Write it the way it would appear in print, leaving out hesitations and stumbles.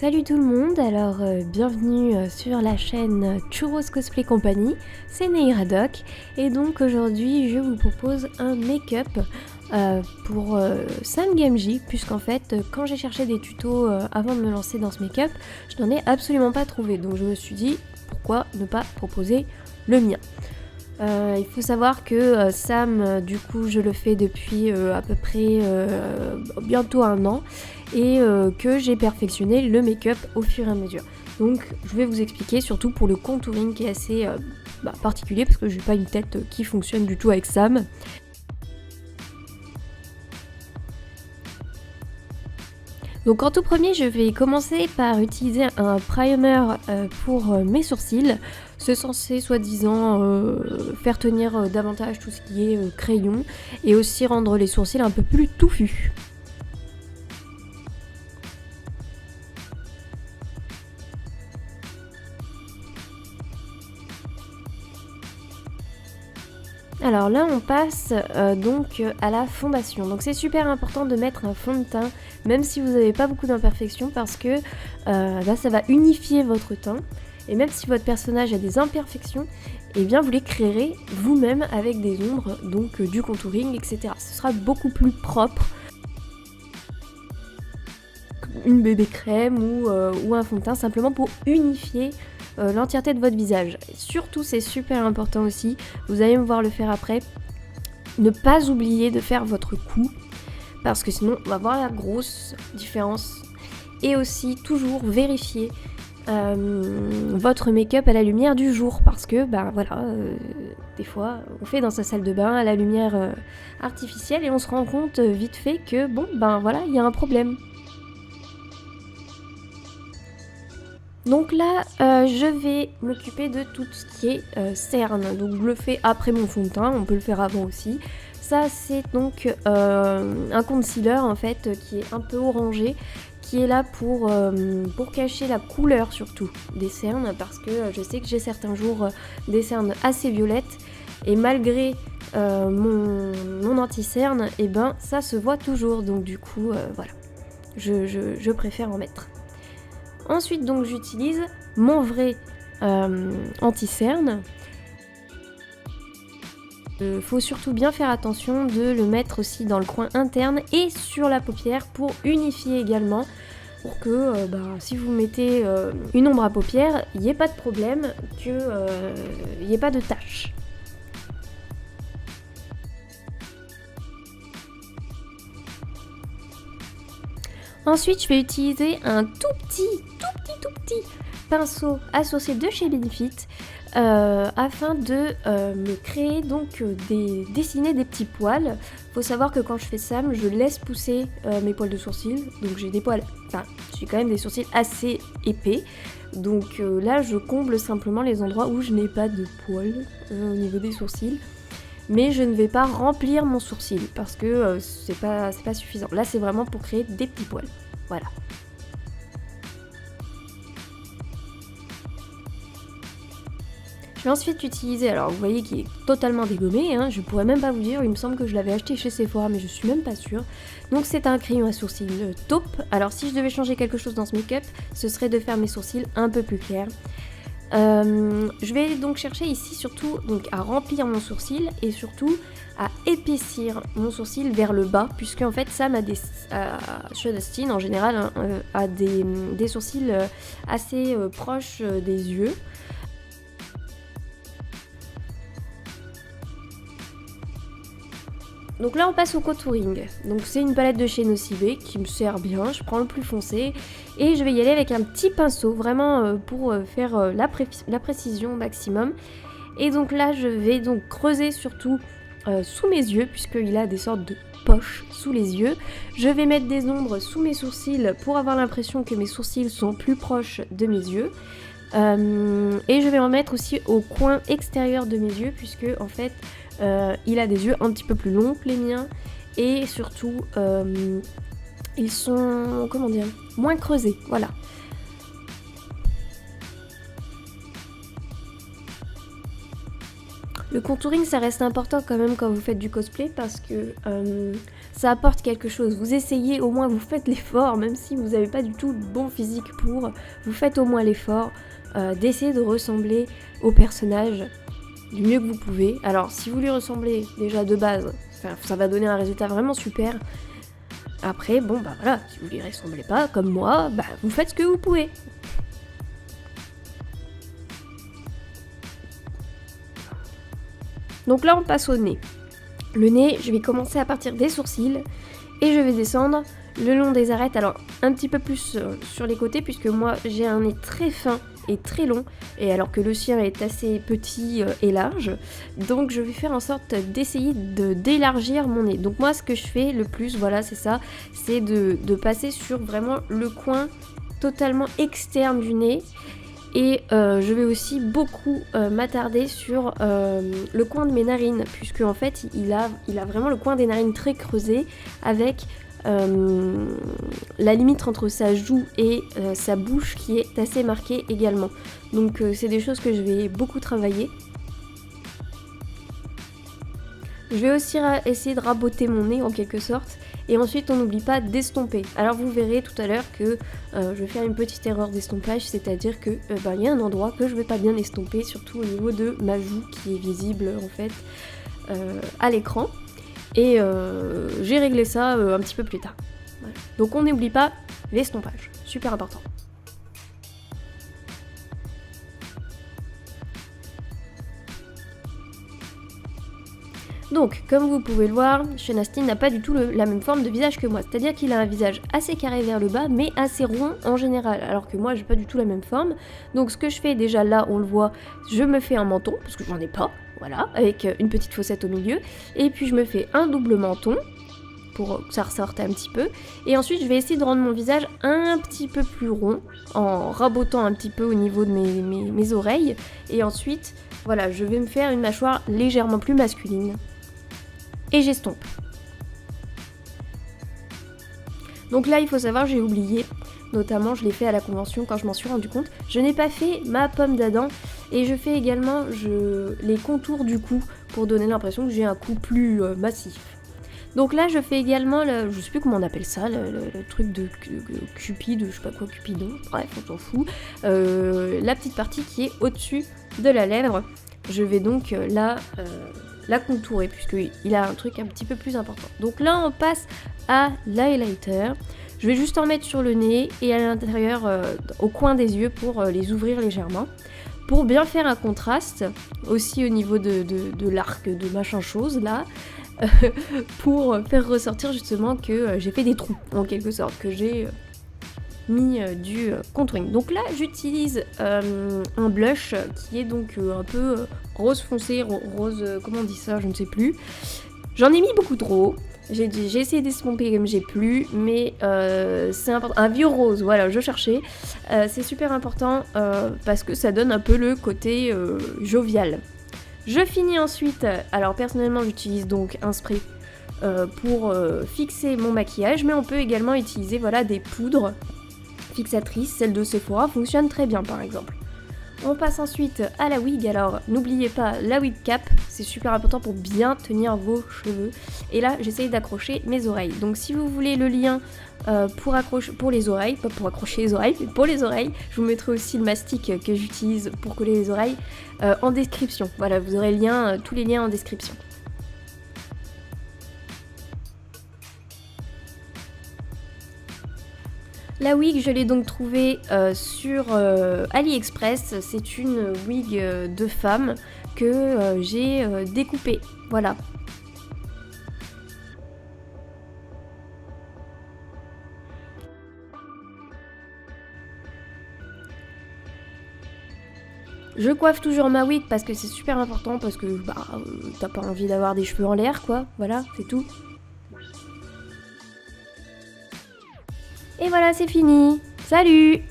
Salut tout le monde, alors bienvenue sur la chaîne Churros Cosplay Company, c'est Neiradoc et donc aujourd'hui je vous propose un make-up pour Sam Gamgee, puisqu'en fait quand j'ai cherché des tutos avant de me lancer dans ce make-up, je n'en ai absolument pas trouvé, donc je me suis dit pourquoi ne pas proposer le mien. Il faut savoir que Sam, du coup, je le fais depuis à peu près bientôt 1 an et que j'ai perfectionné le make-up au fur et à mesure. Donc, je vais vous expliquer, surtout pour le contouring qui est assez particulier parce que j'ai pas une tête qui fonctionne du tout avec Sam. Donc en tout premier, je vais commencer par utiliser un primer pour mes sourcils. C'est censé soi-disant faire tenir davantage tout ce qui est crayon et aussi rendre les sourcils un peu plus touffus. Alors là on passe donc à la fondation. Donc c'est super important de mettre un fond de teint même si vous n'avez pas beaucoup d'imperfections parce que ça va unifier votre teint. Et même si votre personnage a des imperfections, eh bien vous les créerez vous-même avec des ombres, donc du contouring, etc. Ce sera beaucoup plus propre. Une bébé crème ou un fond de teint simplement pour unifier l'entièreté de votre visage. Et surtout, c'est super important aussi, vous allez me voir le faire après, ne pas oublier de faire votre cou, parce que sinon on va voir la grosse différence. Et aussi toujours vérifier votre make-up à la lumière du jour, parce que des fois on fait dans sa salle de bain à la lumière artificielle et on se rend compte vite fait que il y a un problème. Donc là, je vais m'occuper de tout ce qui est cerne. Donc je le fais après mon fond de teint, on peut le faire avant aussi. Ça c'est donc un concealer en fait qui est un peu orangé, qui est là pour cacher la couleur surtout des cernes, parce que je sais que j'ai certains jours des cernes assez violettes et malgré mon anti-cerne, et ça se voit toujours, donc du coup voilà, je préfère en mettre. Ensuite donc j'utilise mon vrai anti-cerne. Faut surtout bien faire attention de le mettre aussi dans le coin interne et sur la paupière pour unifier également, pour que si vous mettez une ombre à paupières, il n'y ait pas de problème, qu'il n'y ait pas de taches. Ensuite, je vais utiliser un tout petit pinceau à sourcils de chez Benefit afin de me créer donc dessiner des petits poils. Faut savoir que quand je fais ça, je laisse pousser mes poils de sourcils, donc j'ai des poils, j'ai quand même des sourcils assez épais. Donc là, je comble simplement les endroits où je n'ai pas de poils au niveau des sourcils. Mais je ne vais pas remplir mon sourcil parce que c'est pas suffisant. Là, c'est vraiment pour créer des petits poils. Voilà. Je vais ensuite utiliser, alors vous voyez qu'il est totalement dégommé, hein, je pourrais même pas vous dire, il me semble que je l'avais acheté chez Sephora mais je suis même pas sûre. Donc c'est un crayon à sourcils taupe. Alors si je devais changer quelque chose dans ce make-up, ce serait de faire mes sourcils un peu plus clairs. Je vais donc chercher ici surtout à remplir mon sourcil et surtout à épaissir mon sourcil vers le bas, puisque en fait Sam a Shadowstein en général a des sourcils assez proches des yeux. Donc là on passe au contouring. Donc c'est une palette de chez Nocibé qui me sert bien, je prends le plus foncé et je vais y aller avec un petit pinceau vraiment pour faire la précision maximum. Et donc là je vais donc creuser surtout sous mes yeux, puisqu'il a des sortes de poches sous les yeux. Je vais mettre des ombres sous mes sourcils pour avoir l'impression que mes sourcils sont plus proches de mes yeux. Et je vais en mettre aussi au coin extérieur de mes yeux, puisque en fait il a des yeux un petit peu plus longs que les miens et surtout ils sont moins creusés, voilà. Le contouring ça reste important quand même quand vous faites du cosplay, parce que ça apporte quelque chose. Vous essayez, au moins vous faites l'effort, même si vous n'avez pas du tout le bon physique pour, vous faites au moins l'effort d'essayer de ressembler au personnage du mieux que vous pouvez. Alors si vous lui ressemblez déjà de base, ça va donner un résultat vraiment super. Après, bon bah voilà, si vous lui ressemblez pas, comme moi, bah vous faites ce que vous pouvez. Donc là on passe au nez. Le nez, je vais commencer à partir des sourcils et je vais descendre le long des arêtes, alors un petit peu plus sur les côtés puisque moi j'ai un nez très fin et très long, et alors que le sien est assez petit et large, donc je vais faire en sorte d'essayer d'élargir mon nez. Donc moi ce que je fais le plus, voilà c'est ça, c'est de passer sur vraiment le coin totalement externe du nez. Et je vais aussi beaucoup m'attarder sur le coin de mes narines, puisque en fait il a vraiment le coin des narines très creusé, avec la limite entre sa joue et sa bouche qui est assez marquée également. Donc c'est des choses que je vais beaucoup travailler. Je vais aussi essayer de raboter mon nez en quelque sorte. Et ensuite on n'oublie pas d'estomper. Alors vous verrez tout à l'heure que je vais faire une petite erreur d'estompage, c'est-à-dire que y a un endroit que je vais pas bien estomper, surtout au niveau de ma joue qui est visible en fait à l'écran. Et j'ai réglé ça un petit peu plus tard. Voilà. Donc on n'oublie pas l'estompage, super important. Donc, comme vous pouvez le voir, Sean Astin n'a pas du tout la même forme de visage que moi. C'est-à-dire qu'il a un visage assez carré vers le bas, mais assez rond en général. Alors que moi, j'ai pas du tout la même forme. Donc, ce que je fais, déjà là, on le voit, je me fais un menton, parce que j'en ai pas, voilà, avec une petite fossette au milieu. Et puis, je me fais un double menton, pour que ça ressorte un petit peu. Et ensuite, je vais essayer de rendre mon visage un petit peu plus rond, en rabotant un petit peu au niveau de mes oreilles. Et ensuite, voilà, je vais me faire une mâchoire légèrement plus masculine. Et j'estompe. Donc là, il faut savoir, j'ai oublié, notamment je l'ai fait à la convention quand je m'en suis rendu compte, je n'ai pas fait ma pomme d'Adam et je fais également les contours du cou pour donner l'impression que j'ai un cou plus massif. Donc là, je fais également, je sais plus comment on appelle ça, le truc de Cupide, je sais pas quoi, Cupidon, bref, on s'en fout, la petite partie qui est au-dessus de la lèvre. Je vais donc la contourer puisqu'il a un truc un petit peu plus important. Donc là on passe à l'highlighter. Je vais juste en mettre sur le nez et à l'intérieur au coin des yeux pour les ouvrir légèrement. Pour bien faire un contraste, aussi au niveau de l'arc de machin chose là, pour faire ressortir justement que j'ai fait des trous en quelque sorte, que j'ai mis du contouring. Donc là j'utilise un blush qui est donc un peu rose foncé, rose, comment on dit ça, je ne sais plus. J'en ai mis beaucoup trop, j'ai essayé d'estomper comme j'ai pu, mais c'est important. Un vieux rose, voilà, je cherchais. C'est super important parce que ça donne un peu le côté jovial. Je finis ensuite, alors personnellement j'utilise donc un spray pour fixer mon maquillage, mais on peut également utiliser voilà, des poudres fixatrices, celle de Sephora fonctionne très bien par exemple. On passe ensuite à la wig, alors n'oubliez pas la wig cap, c'est super important pour bien tenir vos cheveux. Et là j'essaye d'accrocher mes oreilles, donc si vous voulez le lien pour les oreilles, pas pour accrocher les oreilles, mais pour les oreilles, je vous mettrai aussi le mastic que j'utilise pour coller les oreilles en description. Voilà, vous aurez tous les liens en description. La wig, je l'ai donc trouvée sur AliExpress. C'est une wig de femme que j'ai découpée. Voilà. Je coiffe toujours ma wig parce que c'est super important, parce que t'as pas envie d'avoir des cheveux en l'air quoi. Voilà, c'est tout. Et voilà, c'est fini. Salut!